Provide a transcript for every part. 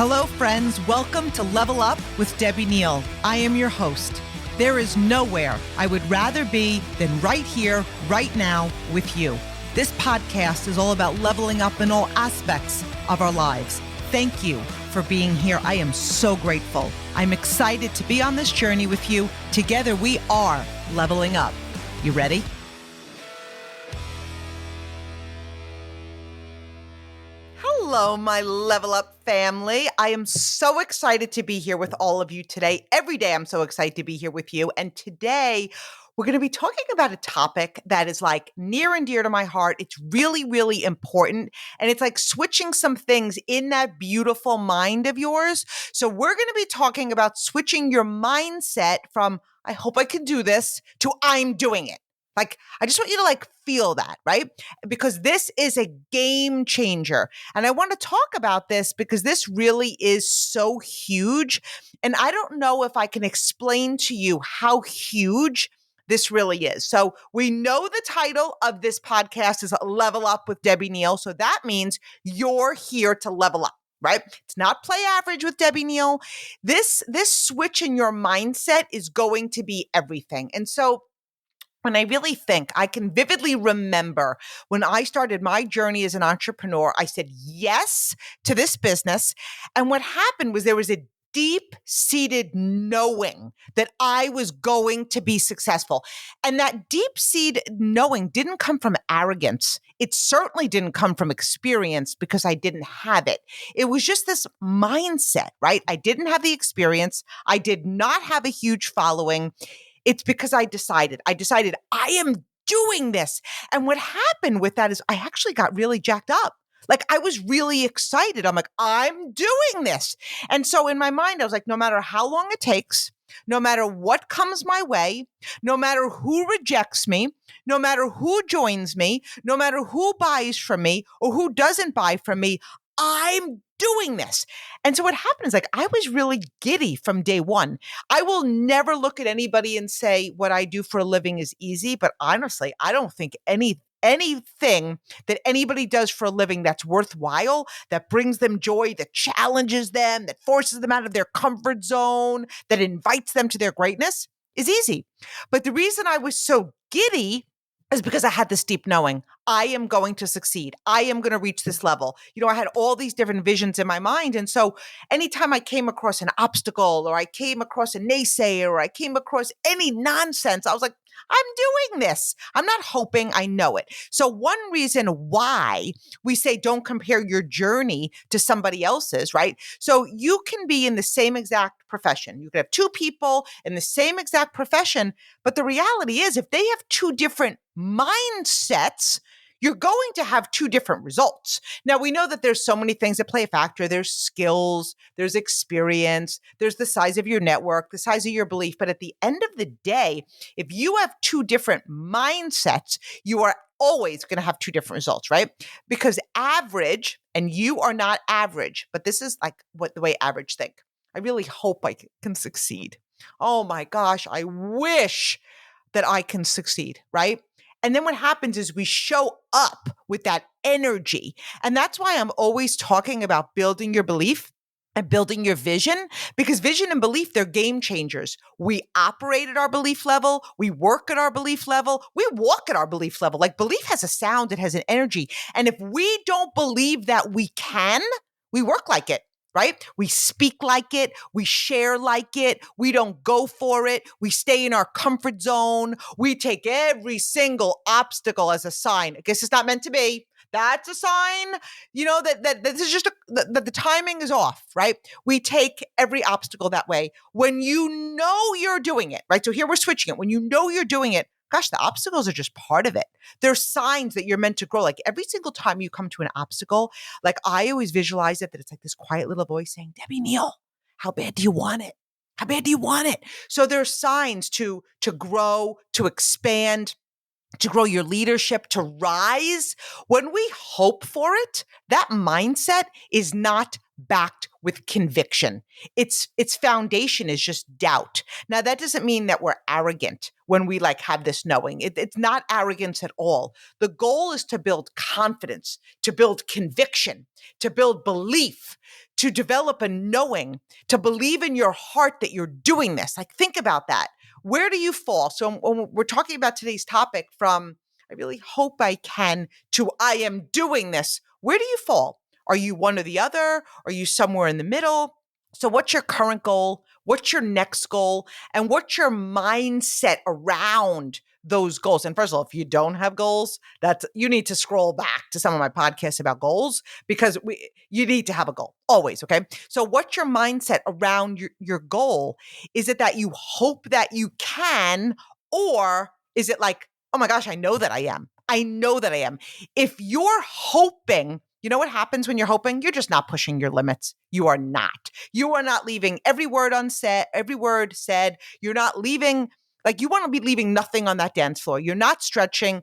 Hello, friends. Welcome to Level Up with Debbie Neal. I am your host. There is nowhere I would rather be than right here, right now with you. This podcast is all about leveling up in all aspects of our lives. Thank you for being here. I am so grateful. I'm excited to be on this journey with you. Together, we are leveling up. You ready? Hello, my Level Up family. I am so excited to be here with all of you today. Every day I'm so excited to be here with you. And today we're going to be talking about a topic that is like near and dear to my heart. It's really, really important. And it's like switching some things in that beautiful mind of yours. So we're going to be talking about switching your mindset from, I hope I can do this, to I'm doing it. Like, I just want you to feel that, right? Because this is a game changer. And I want to talk about this because this really is so huge. And I don't know if I can explain to you how huge this really is. So we know the title of this podcast is Level Up with Debbie Neal. So that means you're here to level up. Right? It's not play average with Debbie Neal. This switch in your mindset is going to be everything. And so when I really think, I can vividly remember when I started my journey as an entrepreneur, I said yes to this business. And what happened was there was a deep-seated knowing that I was going to be successful. And that deep-seated knowing didn't come from arrogance. It certainly didn't come from experience because I didn't have it. It was just this mindset, right? I didn't have the experience. I did not have a huge following. It's because I decided I am doing this. And what happened with that is I actually got really jacked up. Like I was really excited. I'm like, I'm doing this. And so in my mind, I was like, no matter how long it takes, no matter what comes my way, no matter who rejects me, no matter who joins me, no matter who buys from me or who doesn't buy from me, I'm doing this. And so what happened is I was really giddy from day one. I will never look at anybody and say what I do for a living is easy, but honestly, I don't think anything that anybody does for a living that's worthwhile, that brings them joy, that challenges them, that forces them out of their comfort zone, that invites them to their greatness is easy. But the reason I was so giddy is because I had this deep knowing. I am going to succeed. I am going to reach this level. I had all these different visions in my mind. And so anytime I came across an obstacle or I came across a naysayer or I came across any nonsense, I was like, I'm doing this. I'm not hoping, I know it. So one reason why we say don't compare your journey to somebody else's, right? So you can be in the same exact profession. You could have two people in the same exact profession, but the reality is if they have two different mindsets, you're going to have two different results. Now, we know that there's so many things that play a factor. There's skills, there's experience, there's the size of your network, the size of your belief. But at the end of the day, if you have two different mindsets, you are always going to have two different results, right? Because average, and you are not average, but this is the way average think. I really hope I can succeed. Oh my gosh, I wish that I can succeed, right? And then what happens is we show up with that energy. And that's why I'm always talking about building your belief and building your vision, because vision and belief, they're game changers. We operate at our belief level. We work at our belief level. We walk at our belief level. Like belief has a sound. It has an energy. And if we don't believe that we can, we work like it. Right? We speak like it. We share like it. We don't go for it. We stay in our comfort zone. We take every single obstacle as a sign. I guess it's not meant to be. That's a sign, that this is just that the timing is off, right? We take every obstacle that way. When you know you're doing it, right? So here we're switching it. When you know you're doing it, gosh, the obstacles are just part of it. They're signs that you're meant to grow. Like every single time you come to an obstacle, like I always visualize it that it's like this quiet little voice saying, Debbie Neal, how bad do you want it? How bad do you want it? So there's signs to grow, to expand, to grow your leadership, to rise. When we hope for it, that mindset is not backed with conviction. Its foundation is just doubt. Now, that doesn't mean that we're arrogant when we like have this knowing. It's not arrogance at all. The goal is to build confidence, to build conviction, to build belief, to develop a knowing, to believe in your heart that you're doing this. Like, think about that. Where do you fall? So when we're talking about today's topic, from I really hope I can to I am doing this, where do you fall? Are you one or the other? Are you somewhere in the middle? So what's your current goal? What's your next goal? And what's your mindset around those goals? And first of all, if you don't have goals, that's you need to scroll back to some of my podcasts about goals, because you need to have a goal always. Okay. So what's your mindset around your goal? Is it that you hope that you can, or is it like, oh my gosh, I know that I am. I know that I am. If you're hoping, you know what happens when you're hoping? You're just not pushing your limits. You are not. You are not leaving every word unsaid, every word said. You're not leaving, like, you want to be leaving nothing on that dance floor. You're not stretching.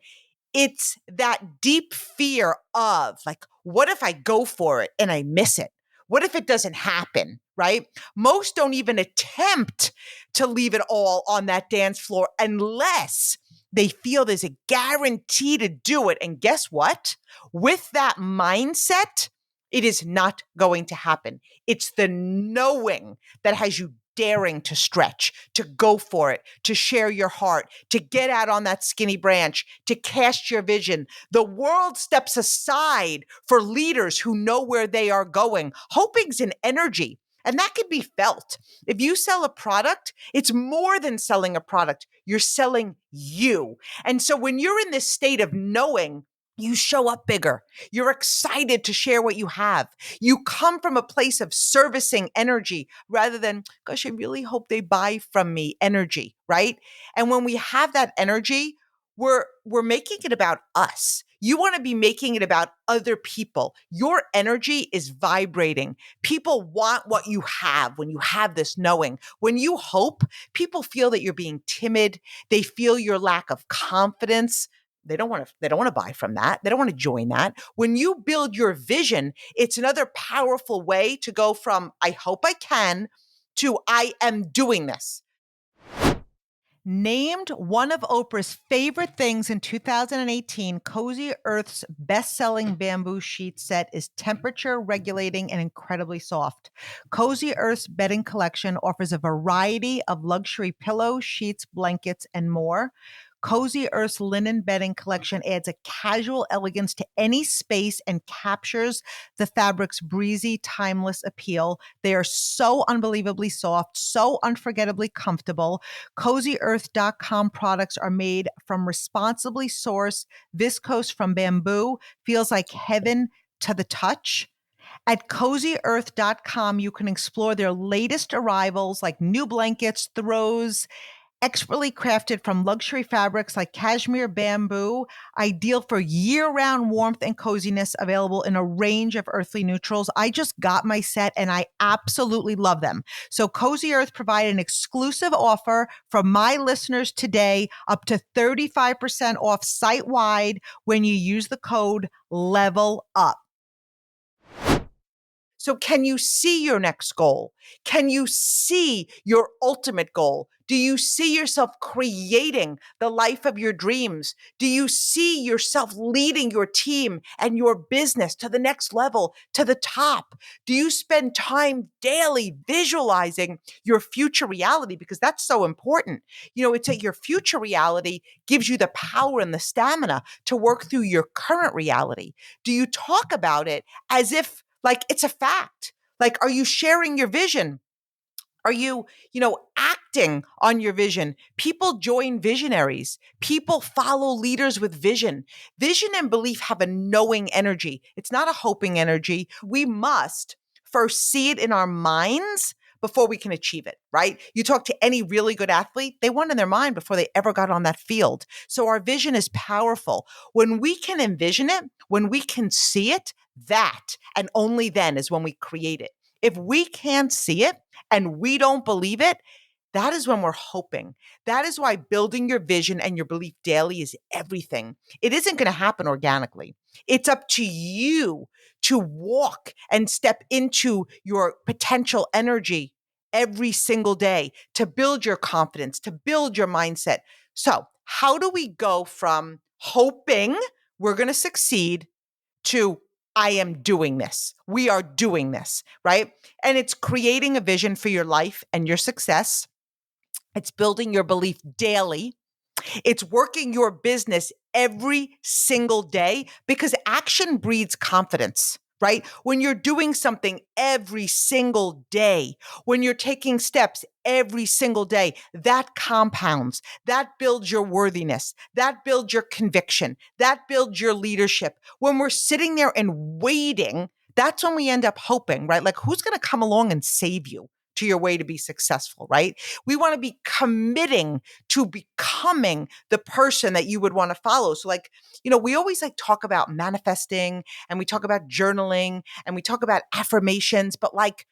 It's that deep fear of, like, what if I go for it and I miss it? What if it doesn't happen, right? Most don't even attempt to leave it all on that dance floor unless they feel there's a guarantee to do it. And guess what? With that mindset, it is not going to happen. It's the knowing that has you daring to stretch, to go for it, to share your heart, to get out on that skinny branch, to cast your vision. The world steps aside for leaders who know where they are going. Hoping's an energy, and that can be felt. If you sell a product, it's more than selling a product. You're selling you. And so when you're in this state of knowing, you show up bigger. You're excited to share what you have. You come from a place of servicing energy rather than, gosh, I really hope they buy from me energy, right? And when we have that energy, we're making it about us. You want to be making it about other people. Your energy is vibrating. People want what you have when you have this knowing. When you hope, people feel that you're being timid. They feel your lack of confidence. They don't want to buy from that. They don't want to join that. When you build your vision, it's another powerful way to go from I hope I can to I am doing this. Named one of Oprah's favorite things in 2018, Cozy Earth's best-selling bamboo sheet set is temperature regulating and incredibly soft. Cozy Earth's bedding collection offers a variety of luxury pillows, sheets, blankets, and more. Cozy Earth's linen bedding collection adds a casual elegance to any space and captures the fabric's breezy, timeless appeal. They are so unbelievably soft, so unforgettably comfortable. CozyEarth.com products are made from responsibly sourced viscose from bamboo. Feels like heaven to the touch. At CozyEarth.com, you can explore their latest arrivals like new blankets, throws, expertly crafted from luxury fabrics like cashmere bamboo, ideal for year-round warmth and coziness, available in a range of earthly neutrals. I just got my set and I absolutely love them. So Cozy Earth provided an exclusive offer for my listeners today, up to 35% off site-wide when you use the code LEVEL UP. So can you see your next goal? Can you see your ultimate goal? Do you see yourself creating the life of your dreams? Do you see yourself leading your team and your business to the next level, to the top? Do you spend time daily visualizing your future reality? Because that's so important. It's your future reality gives you the power and the stamina to work through your current reality. Do you talk about it as if like it's a fact? Like, are you sharing your vision? Are you, acting on your vision? People join visionaries. People follow leaders with vision. Vision and belief have a knowing energy. It's not a hoping energy. We must first see it in our minds before we can achieve it, right? You talk to any really good athlete, they won in their mind before they ever got on that field. So our vision is powerful. When we can envision it, when we can see it, that and only then is when we create it. If we can't see it and we don't believe it, that is when we're hoping. That is why building your vision and your belief daily is everything. It isn't going to happen organically. It's up to you to walk and step into your potential energy every single day to build your confidence, to build your mindset. So, how do we go from hoping we're going to succeed to I am doing this? We are doing this, right? And it's creating a vision for your life and your success. It's building your belief daily. It's working your business every single day because action breeds confidence, right? When you're doing something every single day, when you're taking steps every single day, that compounds, that builds your worthiness, that builds your conviction, that builds your leadership. When we're sitting there and waiting, that's when we end up hoping, right? Like, who's going to come along and save you to your way to be successful, right? We want to be committing to becoming the person that you would want to follow. So like, we always like talk about manifesting and we talk about journaling and we talk about affirmations, but like,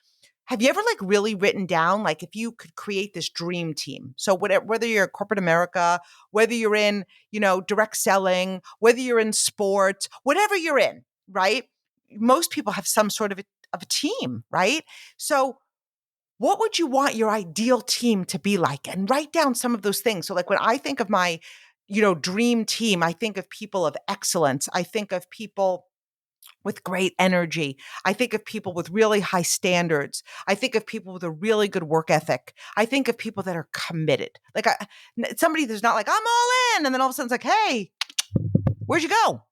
have you ever like really written down, like if you could create this dream team? So whether you're in corporate America, whether you're in, direct selling, whether you're in sports, whatever you're in, right? Most people have some sort of a team, right? So what would you want your ideal team to be like? And write down some of those things. So like when I think of my, dream team, I think of people of excellence. I think of people with great energy. I think of people with really high standards. I think of people with a really good work ethic. I think of people that are committed. Like somebody that's not like, I'm all in. And then all of a sudden it's like, hey, where'd you go?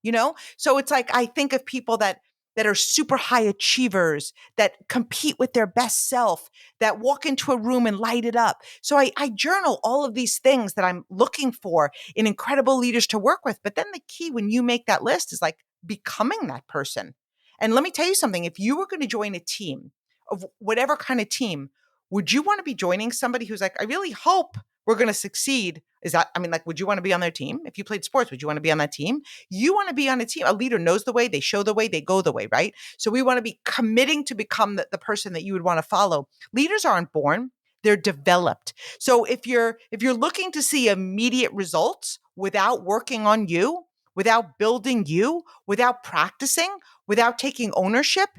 So it's like, I think of people that are super high achievers, that compete with their best self, that walk into a room and light it up. So I journal all of these things that I'm looking for in incredible leaders to work with. But then the key when you make that list is like becoming that person. And let me tell you something, if you were going to join a team of whatever kind of team, would you want to be joining somebody who's like, I really hope we're going to succeed? Like, would you want to be on their team? If you played sports, would you want to be on that team? You want to be on a team. A leader knows the way, they show the way, they go the way, right? So we want to be committing to become the person that you would want to follow. Leaders aren't born, they're developed. So if you're looking to see immediate results without working on you, without building you, without practicing, without taking ownership,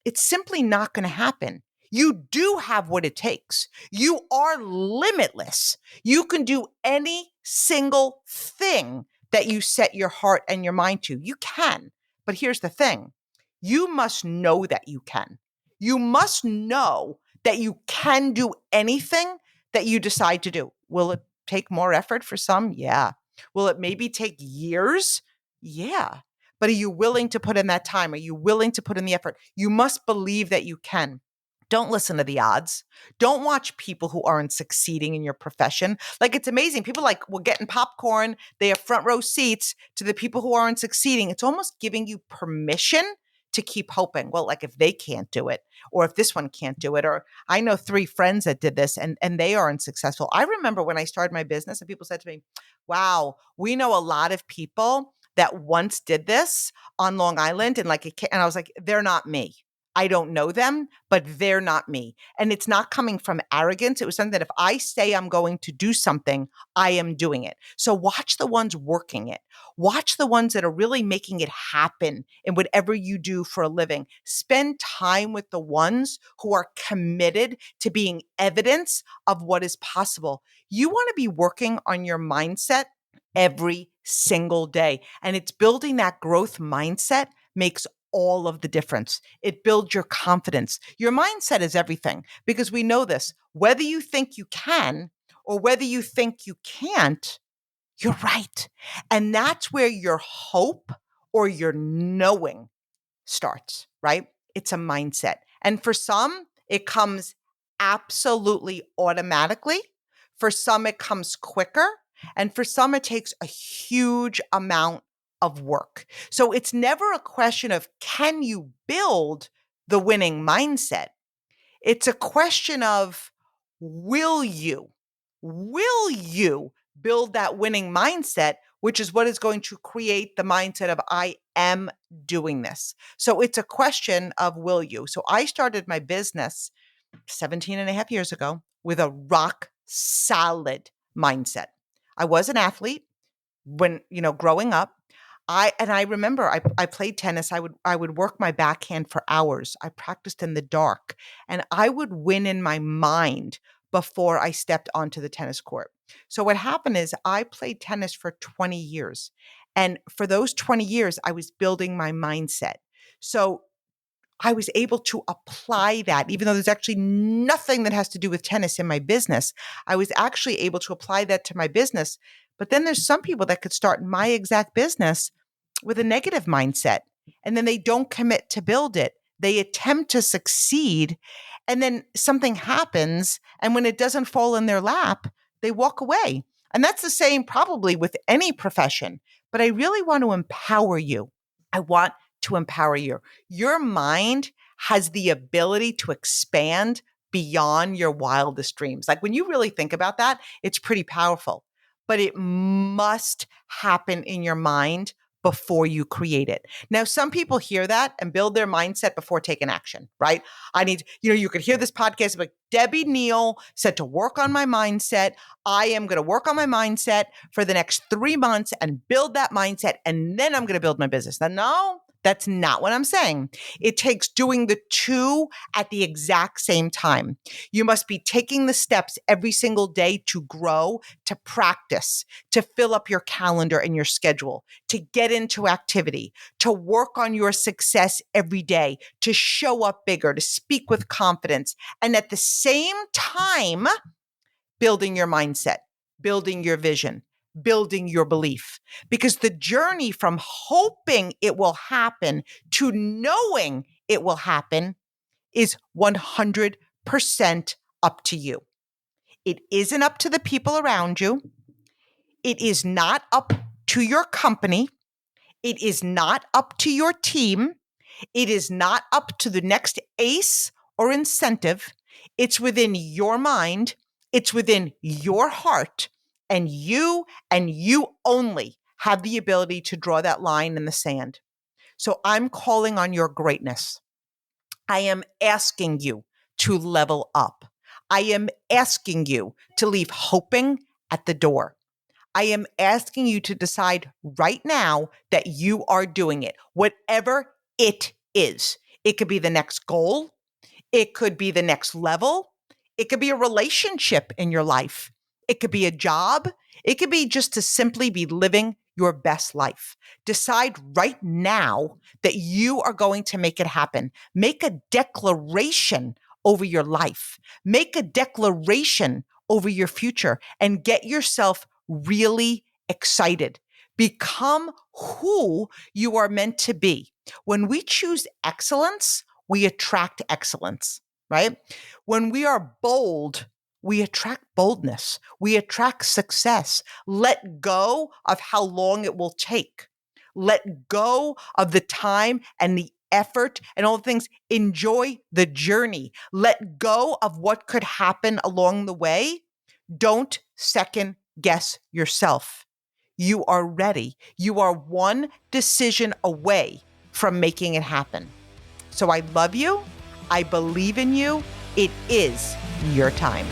it's simply not going to happen. You do have what it takes. You are limitless. You can do any single thing that you set your heart and your mind to. You can. But here's the thing. You must know that you can. You must know that you can do anything that you decide to do. Will it take more effort for some? Yeah. Will it maybe take years? Yeah. But are you willing to put in that time? Are you willing to put in the effort? You must believe that you can. Don't listen to the odds. Don't watch people who aren't succeeding in your profession. Like, it's amazing. People like, we're getting popcorn. They have front row seats to the people who aren't succeeding. It's almost giving you permission to keep hoping. Well, like if they can't do it, or if this one can't do it, or I know 3 friends that did this and they aren't successful. I remember when I started my business and people said to me, wow, we know a lot of people that once did this on Long Island. And and I was like, they're not me. I don't know them, but they're not me. And it's not coming from arrogance. It was something that if I say I'm going to do something, I am doing it. So watch the ones working it. Watch the ones that are really making it happen in whatever you do for a living. Spend time with the ones who are committed to being evidence of what is possible. You want to be working on your mindset every single day. And it's building that growth mindset makes all of the difference. It builds your confidence. Your mindset is everything because we know this. Whether you think you can or whether you think you can't, you're right. And that's where your hope or your knowing starts, right? It's a mindset. And for some, it comes absolutely automatically. For some, it comes quicker. And for some, it takes a huge amount of work. So it's never a question of can you build the winning mindset? It's a question of will you? Will you build that winning mindset, which is what is going to create the mindset of I am doing this. So it's a question of will you? So I started my business 17 and a half years ago with a rock solid mindset. I was an athlete when, growing up. I remember I played tennis. I would work my backhand for hours. I practiced in the dark, and I would win in my mind before I stepped onto the tennis court. So what happened is I played tennis for 20 years. And for those 20 years, I was building my mindset. So I was able to apply that, even though there's actually nothing that has to do with tennis in my business. I was actually able to apply that to my business. But then there's some people that could start my exact business with a negative mindset, and then they don't commit to build it. They attempt to succeed, and then something happens. And when it doesn't fall in their lap, they walk away. And that's the same probably with any profession. But I really want to empower you. I want to empower you. Your mind has the ability to expand beyond your wildest dreams. Like when you really think about that, it's pretty powerful, but it must happen in your mind before you create it. Now, some people hear that and build their mindset before taking action, right? You could hear this podcast, but Debbie Neal said to work on my mindset. I am going to work on my mindset for the next 3 months and build that mindset. And then I'm going to build my business. Now, no, that's not what I'm saying. It takes doing the two at the exact same time. You must be taking the steps every single day to grow, to practice, to fill up your calendar and your schedule, to get into activity, to work on your success every day, to show up bigger, to speak with confidence, and at the same time, building your mindset, building your vision, building your belief. Because the journey from hoping it will happen to knowing it will happen is 100% up to you. It isn't up to the people around you. It is not up to your company. It is not up to your team. It is not up to the next ace or incentive. It's within your mind. It's within your heart. And you only have the ability to draw that line in the sand. So I'm calling on your greatness. I am asking you to level up. I am asking you to leave hoping at the door. I am asking you to decide right now that you are doing it, whatever it is. It could be the next goal. It could be the next level. It could be a relationship in your life. It could be a job. It could be just to simply be living your best life. Decide right now that you are going to make it happen. Make a declaration over your life. Make a declaration over your future and get yourself really excited. Become who you are meant to be. When we choose excellence, we attract excellence, right? When we are bold, we attract boldness. We attract success. Let go of how long it will take. Let go of the time and the effort and all the things. Enjoy the journey. Let go of what could happen along the way. Don't second guess yourself. You are ready. You are one decision away from making it happen. So I love you. I believe in you. It is your time.